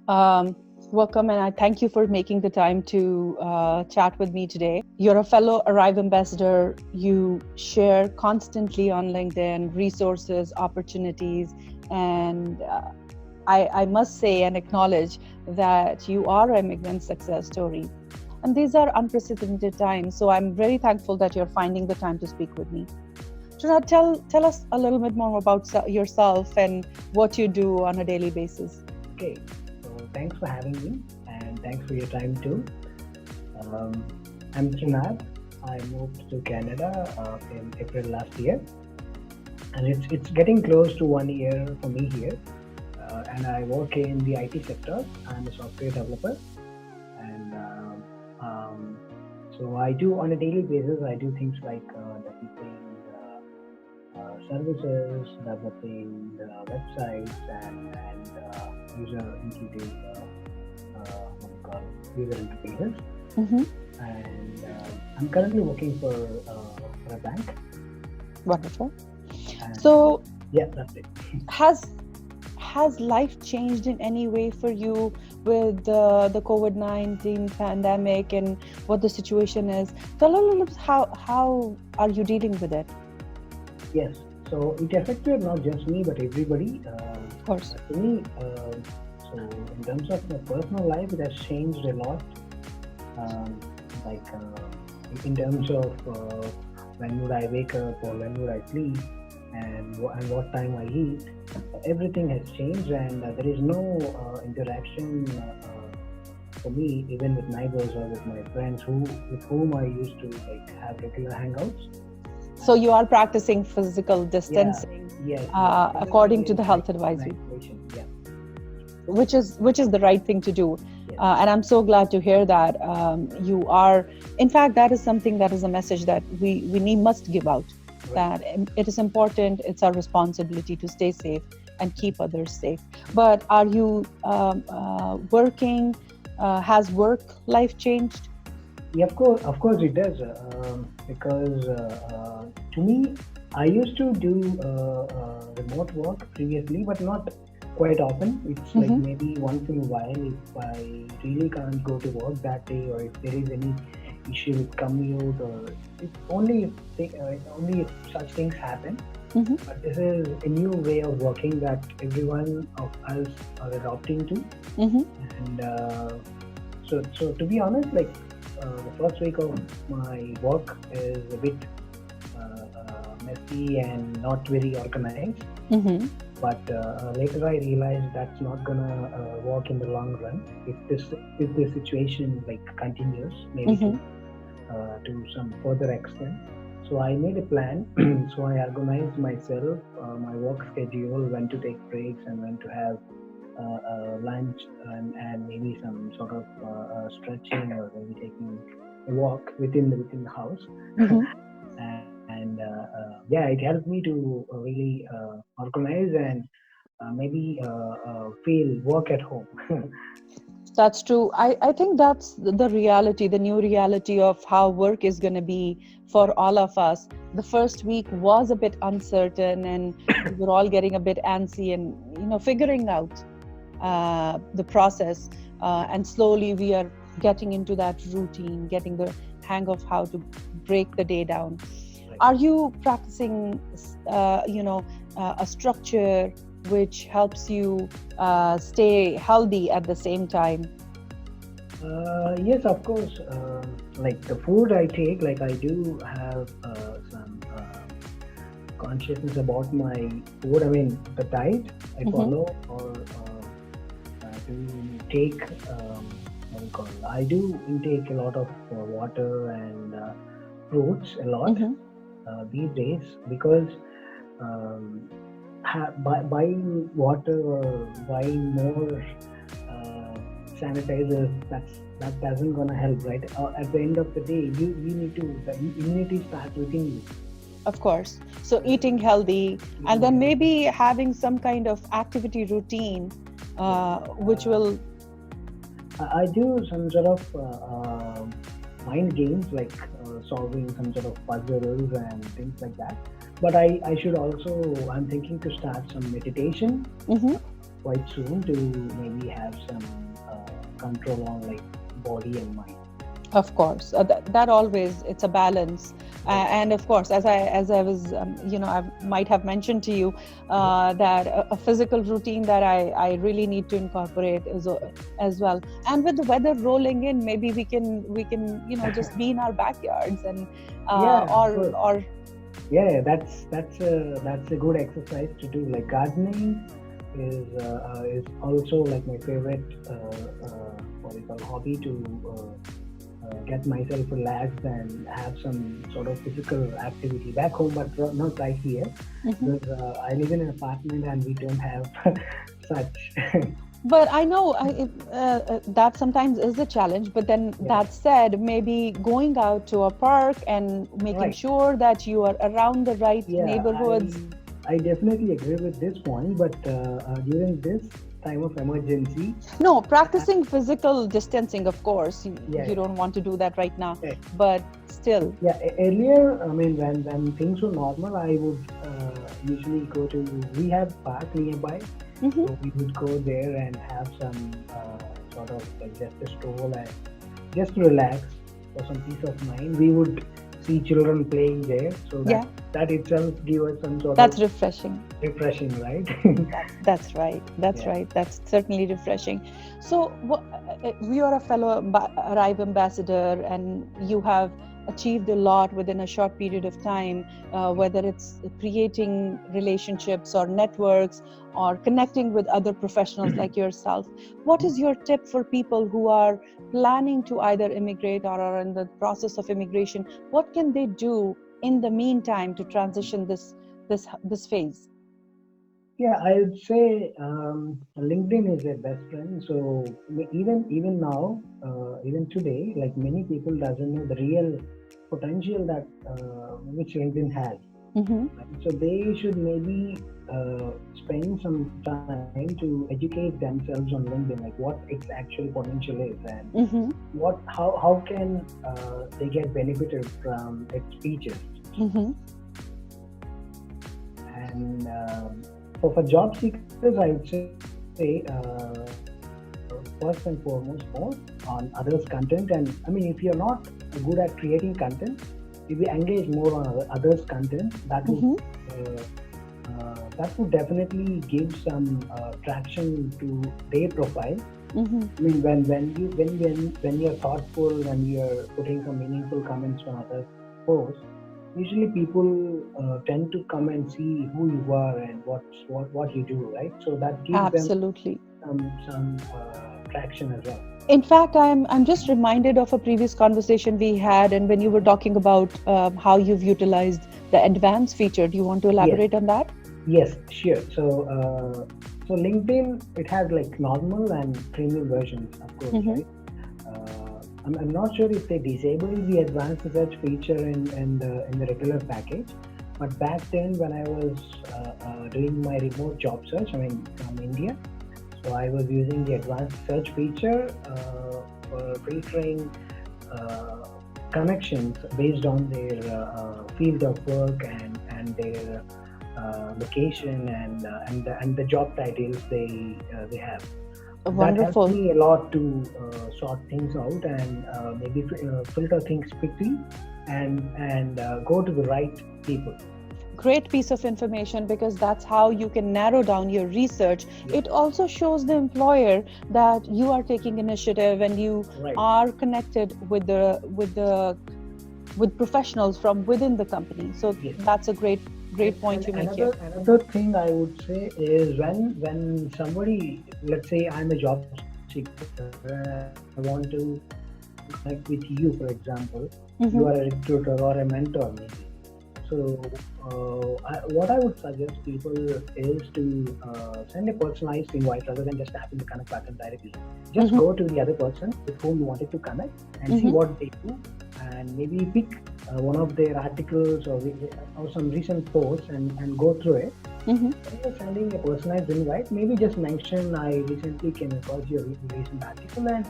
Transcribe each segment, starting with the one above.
Um, Welcome, and I thank you for making the time to chat with me today. You're a fellow Arrive ambassador. You share constantly on LinkedIn resources, opportunities, and I must say and acknowledge that you are an immigrant success story. And these are unprecedented times, so I'm very thankful that you're finding the time to speak with me. Trinad, tell us a little bit more about yourself and what you do on a daily basis. Okay, so thanks for having me and thanks for your time too. I'm Trinad. I moved to Canada in April last year, and it's getting close to 1 year for me here. And I work in the IT sector. I'm a software developer, and so I do on a daily basis. I do things like developing services, developing websites, and user intuitive user interfaces. Mm-hmm. And I'm currently working for a bank. Wonderful. And So, yeah, that's it. has life changed in any way for you with the COVID-19 pandemic and what the situation is? Tell us a little bit how are you dealing with it? Yes. So it affected not just me but everybody. Of course. To me, so in terms of my personal life, it has changed a lot. Like in terms of when would I wake up or when would I sleep, and what time I eat, everything has changed, and there is no interaction for me, even with neighbors or with my friends with whom I used to like have regular hangouts. So you are practicing physical distancing, Yes, according to the health advisory, yeah. which is the right thing to do. Yes. And I'm so glad to hear that you are. In fact, that is something that is a message that we must give out. Right. That it is important. It's our responsibility to stay safe and keep others safe. But are you working? Has work life changed? Yeah, of course it does. Because to me, I used to do remote work previously, but not quite often. It's like maybe once in a while if I really can't go to work that day, or if there is any issue with commute, or only if such things happen. But this is a new way of working that everyone of us are adopting to. And so to be honest, like the first week of my work is a bit messy and not very organized. But later I realized that's not gonna work in the long run if this situation like continues, maybe to some further extent. So I made a plan. So I organized myself, my work schedule, when to take breaks and when to have lunch, and maybe some sort of stretching, or maybe taking a walk within the house. And yeah, it helped me to really organize and maybe feel work at home. That's true. I think that's the reality, the new reality of how work is going to be for all of us. The first week was a bit uncertain, and we were all getting a bit antsy and figuring out the process. And slowly we are getting into that routine, getting the hang of how to break the day down. Are you practicing, a structure which helps you stay healthy at the same time? Yes, of course. Like the food I take, like I do have some consciousness about my food. I mean, the diet I follow, or to take. I do intake a lot of water and fruits a lot these days, because buying water or buying more sanitizers, that doesn't gonna help, right? At the end of the day, you need to, the immunity starts within you. Of course. So eating healthy, and then maybe having some kind of activity routine, which will. I do some sort of mind games, like solving some sort of puzzles and things like that. But I should also, I'm thinking to start some meditation quite soon to maybe have some control on like body and mind. Of course, that always, it's a balance. And of course, as I was, I might have mentioned to you that a physical routine that I really need to incorporate as well. And with the weather rolling in, maybe we can just be in our backyards and or yeah, that's a good exercise to do. Like gardening is also like my favorite what we call hobby to get myself relaxed and have some sort of physical activity back home, but not right here. Because I live in an apartment and we don't have such. But I know that sometimes is a challenge. But then that said, maybe going out to a park and making sure that you are around the right neighborhoods. I definitely agree with this point, but during this time of emergency. No, practicing physical distancing, of course. You don't want to do that right now, but still. Yeah, earlier, I mean, when things were normal, I would usually go to, we have park nearby. So we would go there and have some sort of like just a stroll and just to relax for some peace of mind. We would see children playing there, so that itself gives us some sort of refreshing, right? That's right. That's certainly refreshing. So you are a fellow Arrive ambassador, and you have achieved a lot within a short period of time, whether it's creating relationships or networks or connecting with other professionals like yourself. What is your tip for people who are planning to either immigrate or are in the process of immigration? What can they do in the meantime to transition this phase? Yeah, I would say LinkedIn is their best friend. So even now, even today, like many people doesn't know the real potential that which LinkedIn has. So they should maybe spend some time to educate themselves on LinkedIn, like what its actual potential is and how can they get benefited from its features. And for job seekers, I would say first and foremost more on others' content. And I mean, if you're not good at creating content, if you engage more on others' content, that would definitely give some traction to their profile. I mean, when you're thoughtful, when you're putting some meaningful comments on others' posts, usually people tend to come and see who you are and what you do, right? So that gives them some traction as well. In fact, I'm just reminded of a previous conversation we had, and when you were talking about how you've utilized the advanced feature. Do you want to elaborate on that? Yes, sure. So LinkedIn, it has like normal and premium versions, of course, right? I'm not sure if they disabled the advanced search feature in the regular package, but back then when I was doing my remote job search, I mean from India, so I was using the advanced search feature for filtering connections based on their field of work and their location and the job titles they have. Wonderful. That helps me a lot to sort things out and maybe filter things quickly and go to the right people. Great piece of information, because that's how you can narrow down your research. It also shows the employer that you are taking initiative and you are connected with professionals from within the company. So that's a great point you make here. Another thing I would say is when somebody, let's say I'm a job seeker, I want to connect with you, for example, you are a recruiter or a mentor maybe. So what I would suggest people is to send a personalized invite rather than just tapping the connect button directly. Just go to the other person with whom you wanted to connect and see what they do, and maybe pick one of their articles or some recent posts and go through it. When you're sending a personalized invite, maybe just mention, I recently came across your recent article and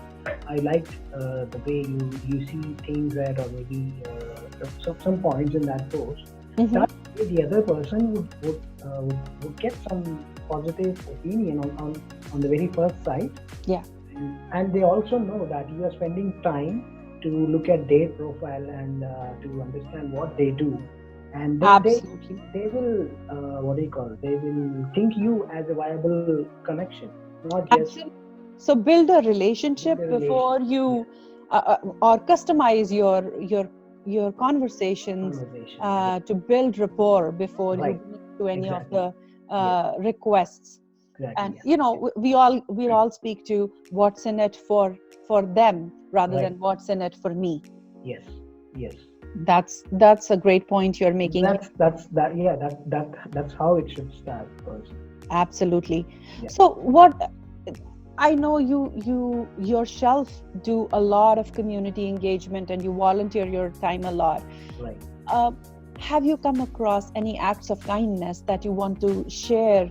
I liked the way you see things at, or maybe some points in that post. Mm-hmm. That way the other person would get some positive opinion on the very first sight. Yeah. And they also know that you are spending time to look at their profile and to understand what they do, and Absolutely. they will they will think you as a viable connection, not just Absolutely. So build a relationship build a before relationship. you, or customize your conversations Conversation. to build rapport before you Right. make to any of Exactly. the Yes. requests. And Exactly. we all speak to what's in it for them rather Right. than what's in it for me. Yes. Yes. That's a great point you're making here. That's how it should start first. Absolutely. Yeah. So what I know you yourself do a lot of community engagement and you volunteer your time a lot. Right. Have you come across any acts of kindness that you want to share?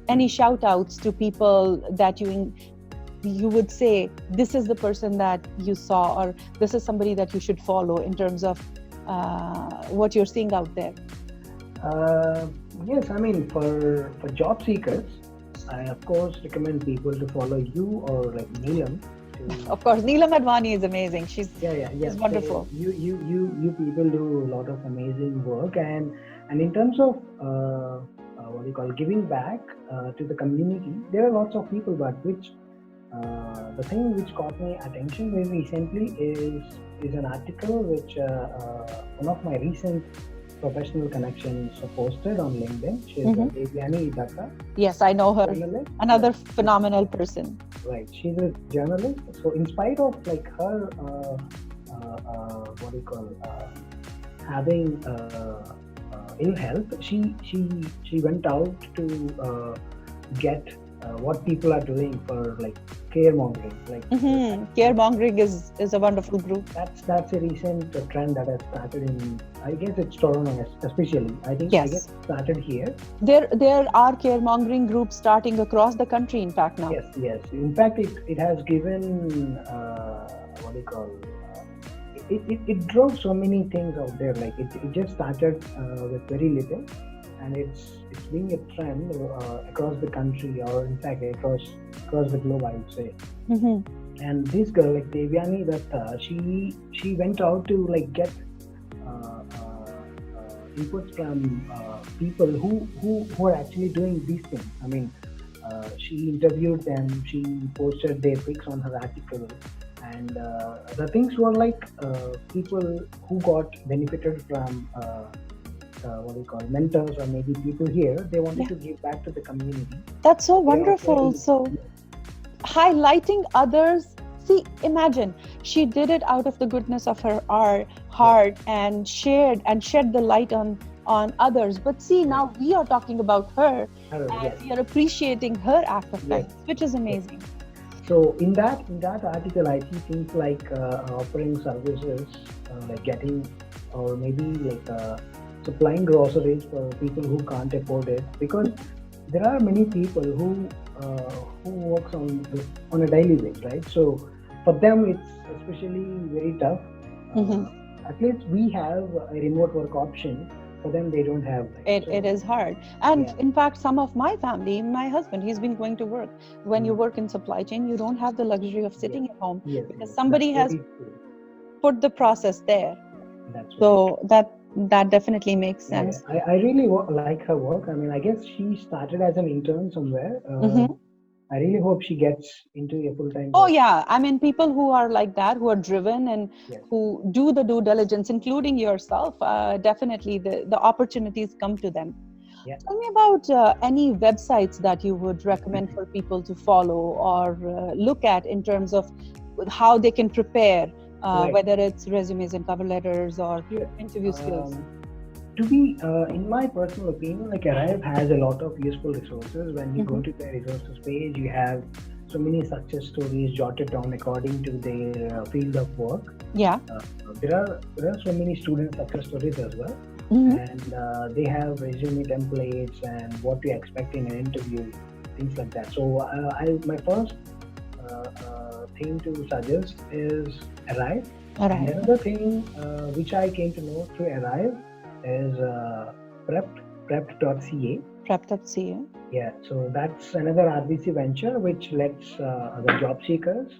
Any shout outs to people that you would say this is the person that you saw, or this is somebody that you should follow in terms of what you're seeing out there? Yes, I mean for job seekers, I of course recommend people to follow you or like Neelam. Of course, Neelam Advaini is amazing. She's wonderful. So you people do a lot of amazing work, and in terms of giving back to the community, there are lots of people, but which the thing which caught my attention very recently is an article which one of my recent professional connections posted on LinkedIn. She's Devyanni. Yes, I know her. Journalist. Another phenomenal person. Right, she's a journalist. So in spite of like her, having ill health, she went out to get what people are doing for like caremongering. Like Caremongering is a wonderful group. That's a recent trend that has started in, I guess it's Toronto especially. I guess it started here. There are caremongering groups starting across the country, in fact, now. Yes. In fact, it has given it drove so many things out there. Like it just started with very little, and it's being a trend across the country, or in fact across the globe, I would say. And this girl, like Devyanni, she went out to like get inputs from people who are actually doing these things. I mean, she interviewed them, she posted their pics on her article, and the things were like people who got benefited from mentors, or maybe people here, they wanted to give back to the community. That's so wonderful. So highlighting others. See, imagine she did it out of the goodness of her heart and shared and shed the light on others. But see, now we are talking about her and we are appreciating her act of kindness, which is amazing. So in that article, I see things like offering services, like getting, or maybe like supplying groceries for people who can't afford it, because there are many people who works on a daily basis, right? So for them, it's especially very tough. At least we have a remote work option. For them, they don't have that. It is hard. And in fact, some of my family, my husband, he's been going to work. When you work in supply chain, you don't have the luxury of sitting at home because somebody has put the process there. So that definitely makes sense. I really like her work. I mean, I guess she started as an intern somewhere. I really hope she gets into a full-time. Oh yeah, I mean, people who are like that, who are driven and who do the due diligence, including yourself, definitely the opportunities come to them. Tell me about any websites that you would recommend for people to follow or look at in terms of how they can prepare, whether it's resumes and cover letters or interview skills. To be, in my personal opinion, like Arrive has a lot of useful resources. When you go to the resources page, you have so many success stories jotted down according to their field of work. There are so many student success stories as well, and they have resume templates and what to expect in an interview, things like that. So my first thing to suggest is Arrive. And another thing which I came to know through Arrive is prepped.ca. Prepped.ca. Yeah, so that's another RBC venture which lets the job seekers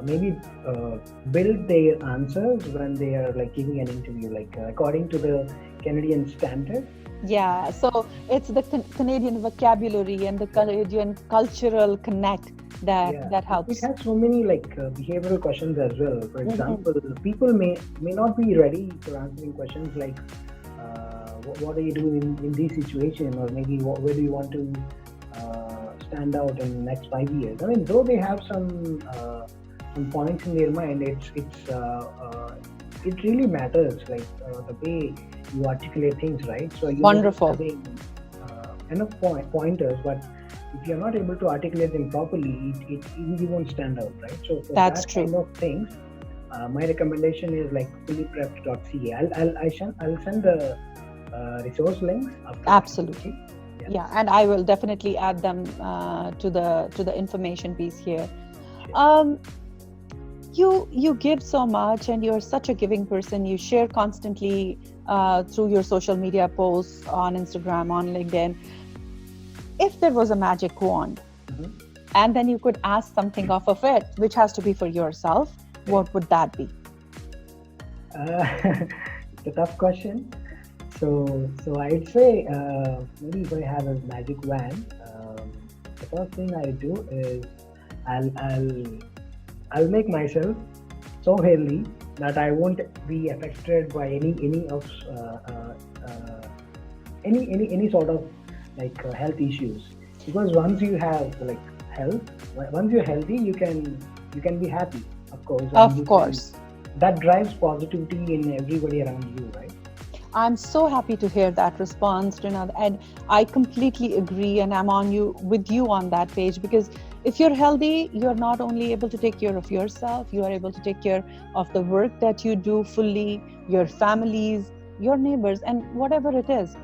maybe build their answers when they are like giving an interview, like according to the Canadian standard. Yeah, so it's the Canadian vocabulary and the Canadian cultural connect that helps. It has so many like behavioral questions as well. For example, people may not be ready for answering questions like what are you doing in this situation, or maybe where do you want to stand out in the next 5 years. I mean, though they have some points in their mind, it really matters, like the way you articulate things, right? So you wonderful having enough pointers, but if you're not able to articulate them properly, you won't stand out, right? So for that's that true. kind of things, my recommendation is like fullyprepped.ca. I'll send the resource links after. Absolutely. Yeah, and I will definitely add them to the information piece here. Sure. You give so much, and you're such a giving person. You share constantly through your social media posts on Instagram, on LinkedIn. If there was a magic wand, and then you could ask something off of it, which has to be for yourself, what would that be? It's a tough question. So I'd say maybe if I have a magic wand, the first thing I do is I'll make myself so healthy that I won't be affected by any sort of like health issues. Because once you have like health, once you're healthy, you can be happy, of course. Of course. That drives positivity in everybody around you, right? I'm so happy to hear that response, Trinad, and I completely agree, and I'm with you on that page, because if you're healthy, you're not only able to take care of yourself, you are able to take care of the work that you do fully, your families, your neighbors, and whatever it is.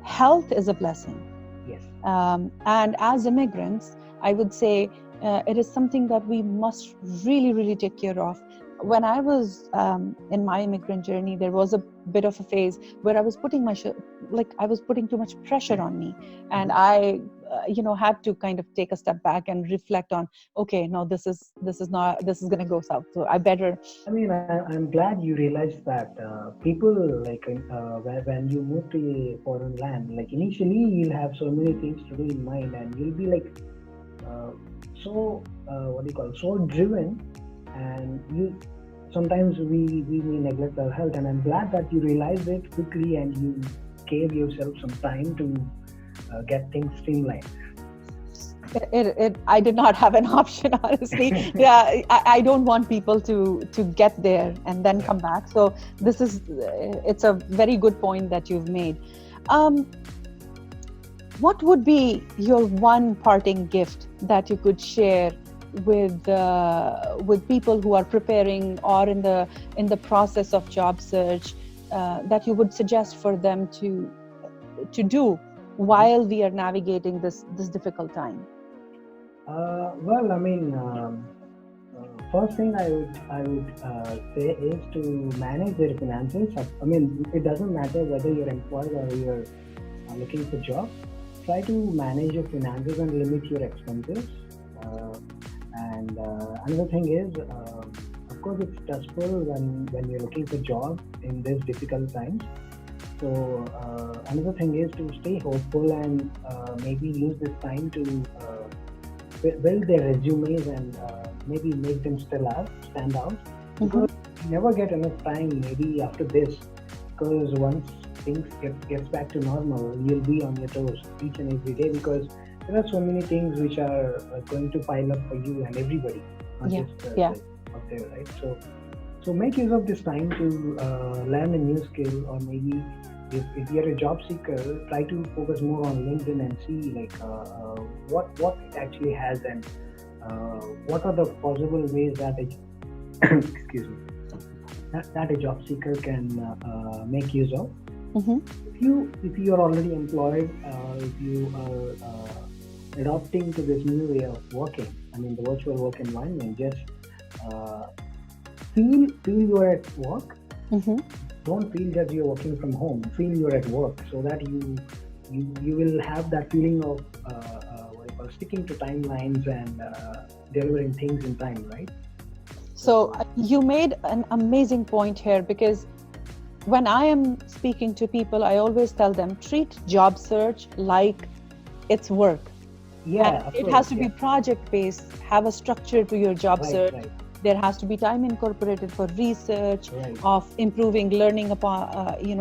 Health is a blessing. Yes. And as immigrants, I would say it is something that we must really, really take care of. When I was in my immigrant journey, there was a bit of a phase where I was putting I was putting too much pressure on me, and I, had to kind of take a step back and reflect on, okay, no, this is going to go south. So I better. I mean, I'm glad you realized that people like when you move to a foreign land, like initially you'll have so many things to do in mind, and you'll be like so driven. And sometimes we may neglect our health, and I'm glad that you realized it quickly and you gave yourself some time to get things streamlined. I did not have an option, honestly. Yeah, I don't want people to get there and then come back. So it's a very good point that you've made. What would be your one parting gift that you could share with people who are preparing or in the process of job search, that you would suggest for them to do while we are navigating this difficult time? Well, I mean, first thing I would say is to manage their finances. I mean, it doesn't matter whether you're employed or you're looking for a job. Try to manage your finances and limit your expenses. And another thing is, of course, it's stressful when you're looking for a job in these difficult times. So another thing is to stay hopeful and maybe use this time to build their resumes and maybe make them stand out. Because you never get enough time maybe after this, because once things gets back to normal, you'll be on your toes each and every day, because there are so many things which are going to pile up for you and everybody, not just out there, right? So make use of this time to learn a new skill, or maybe if you're a job seeker, try to focus more on LinkedIn and see like what it actually has, and what are the possible ways that excuse me, that a job seeker can make use of. If you are already employed, if you are adopting to this new way of working, I mean the virtual work environment, just feel you're at work. don't feel that you're working from home. Feel you're at work, so that you will have that feeling of sticking to timelines and delivering things in time, right? So you made an amazing point here, because when I am speaking to people, I always tell them, treat job search like it's work. Yeah, and it has to be project-based, have a structure to your job search. Right. There has to be time incorporated for research, of improving learning upon,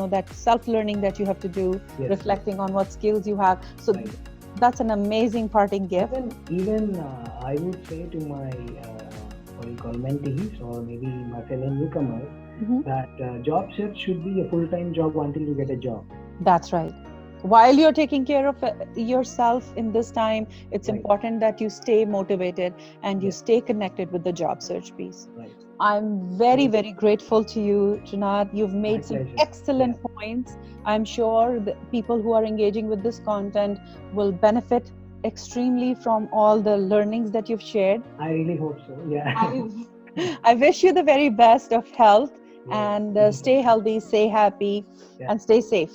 that self-learning that you have to do, reflecting on what skills you have. So that's an amazing parting gift. Even I would say to my mentees, or maybe my fellow newcomers, that job search should be a full-time job until you get a job. That's right. While you're taking care of yourself in this time, it's important that you stay motivated and you stay connected with the job search piece. I'm very, very grateful to you, Trinad. You've made some excellent points. I'm sure the people who are engaging with this content will benefit extremely from all the learnings that you've shared. I really hope so. Yeah. I wish you the very best of health, and stay healthy, stay happy, and stay safe.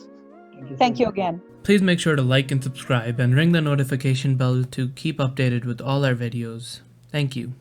Thank you again. Please make sure to like and subscribe and ring the notification bell to keep updated with all our videos. Thank you.